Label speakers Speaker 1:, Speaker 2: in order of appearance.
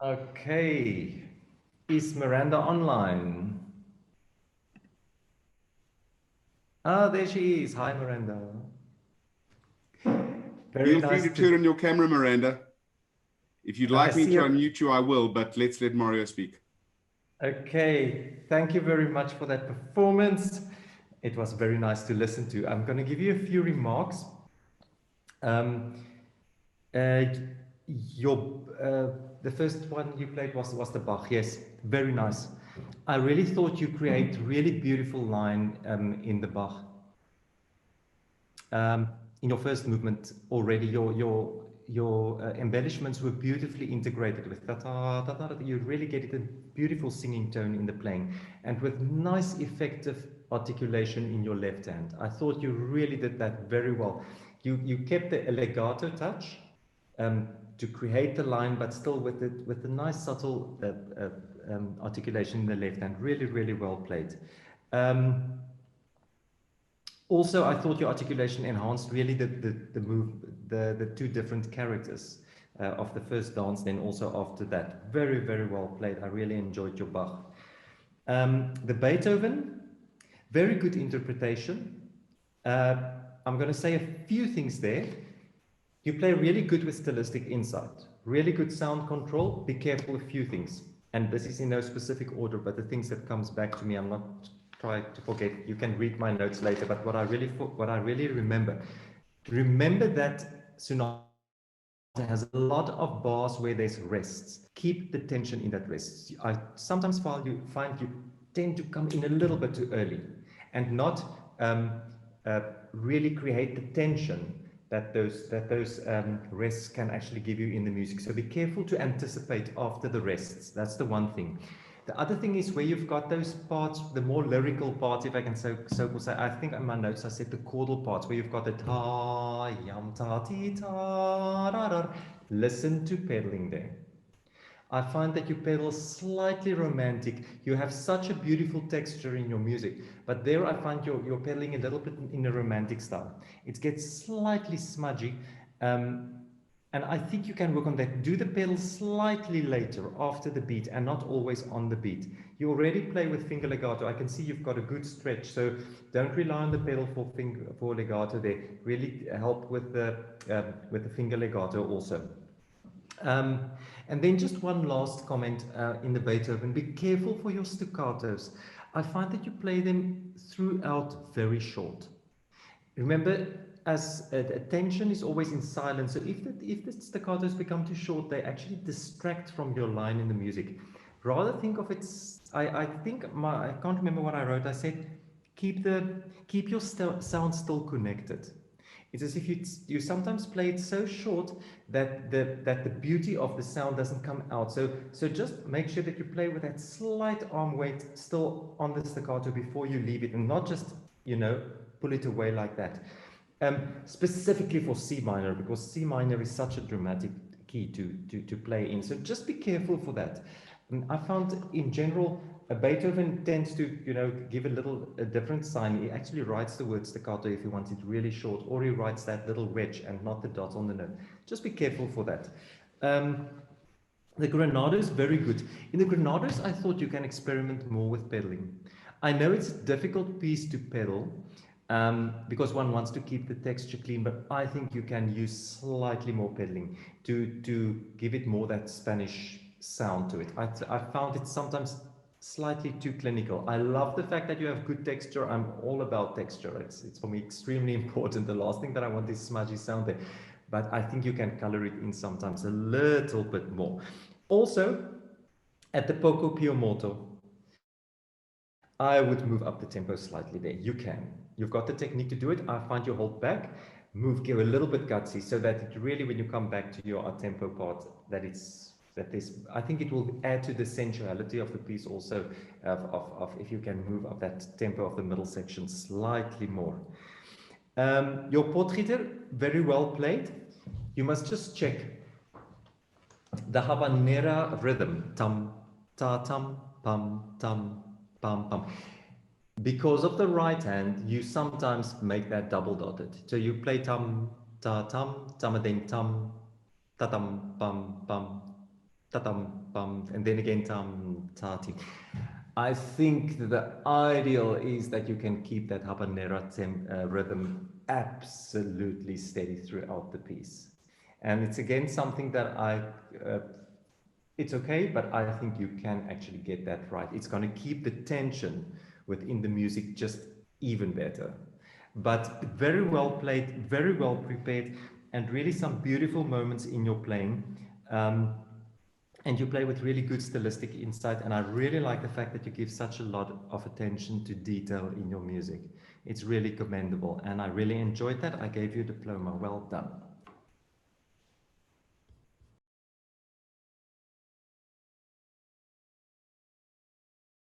Speaker 1: Okay, is Miranda online? Ah, there she is. Hi, Miranda. Very
Speaker 2: Feel free
Speaker 1: nice
Speaker 2: to turn on your camera, Miranda. If you'd like me to unmute you, I will, but let's let Mario speak.
Speaker 1: Okay, thank you very much for that performance. It was very nice to listen to. I'm going to give you a few remarks. The first one you played was the Bach. Yes, very nice. I really thought you create really beautiful line in the Bach. In your first movement already, your embellishments were beautifully integrated with da da da da. You really get a beautiful singing tone in the playing, and with nice, effective articulation in your left hand. I thought you really did that very well. You kept the legato touch to create the line, but still with the nice subtle articulation in the left hand. Really, really well played. Also, I thought your articulation enhanced really the two different characters of the first dance, then also after that. Very, very well played. I really enjoyed your Bach. The Beethoven, very good interpretation. I'm going to say a few things there. You play really good with stylistic insight, really good sound control. Be careful with a few things. And this is in no specific order, but the things that comes back to me, I'm not trying to forget. You can read my notes later, but what I really remember that sonata has a lot of bars where there's rests. Keep the tension in that rest. I sometimes find you tend to come in a little bit too early and not really create the tension that those rests can actually give you in the music. So be careful to anticipate after the rests. That's the one thing. The other thing is where you've got those parts, the more lyrical parts, if I can so say, I think in my notes I said the chordal parts, where you've got the ta, yam, ta, ti, ta, da, da. Listen to pedaling there. I find that you pedal slightly romantic. You have such a beautiful texture in your music, but there I find you're pedaling a little bit in a romantic style. It gets slightly smudgy, and I think you can work on that. Do the pedal slightly later after the beat and not always on the beat. You already play with finger legato. I can see you've got a good stretch, so don't rely on the pedal for legato there. Really help with the finger legato also. And then just one last comment in the Beethoven. Be careful for your staccatos. I find that you play them throughout very short. Remember, as attention is always in silence, so if the staccatos become too short, they actually distract from your line in the music. Rather think of it, I can't remember what I wrote. I said, keep your sound still connected. It's as if you sometimes play it so short that the beauty of the sound doesn't come out. So just make sure that you play with that slight arm weight still on the staccato before you leave it, and not just, pull it away like that. Specifically for C minor, because C minor is such a dramatic key to play in. So just be careful for that. And I found in general, Beethoven tends to, give a different sign. He actually writes the word staccato if he wants it really short, or he writes that little wedge and not the dot on the note. Just be careful for that. The Granados, very good. In the Granados, I thought you can experiment more with pedaling. I know it's a difficult piece to pedal because one wants to keep the texture clean, but I think you can use slightly more pedaling to give it more that Spanish sound to it. I found it sometimes slightly too clinical. I love the fact that you have good texture. I'm all about texture. It's for me extremely important. The last thing that I want is smudgy sound there. But I think you can color it in sometimes a little bit more. Also, at the poco più molto, I would move up the tempo slightly there. You can. You've got the technique to do it. I find you hold back, move, give a little bit gutsy, so that it really, when you come back to your up tempo part, I think it will add to the sensuality of the piece also, of if you can move up that tempo of the middle section slightly more. Your Potgieter, very well played. You must just check the habanera rhythm, tam, ta, tam, pam, tam, pam, pam. Because of the right hand, you sometimes make that double dotted. So you play tam, ta, tam, and then tam, ta, tam, pam, pam, ta, tam, pam, and then again tam, ta, ti. I think the ideal is that you can keep that habanera rhythm absolutely steady throughout the piece. And it's again something that it's okay, but I think you can actually get that right. It's going to keep the tension within the music just even better. But very well played, very well prepared, and really some beautiful moments in your playing. And you play with really good stylistic insight. And I really like the fact that you give such a lot of attention to detail in your music. It's really commendable. And I really enjoyed that. I gave you a diploma. Well done.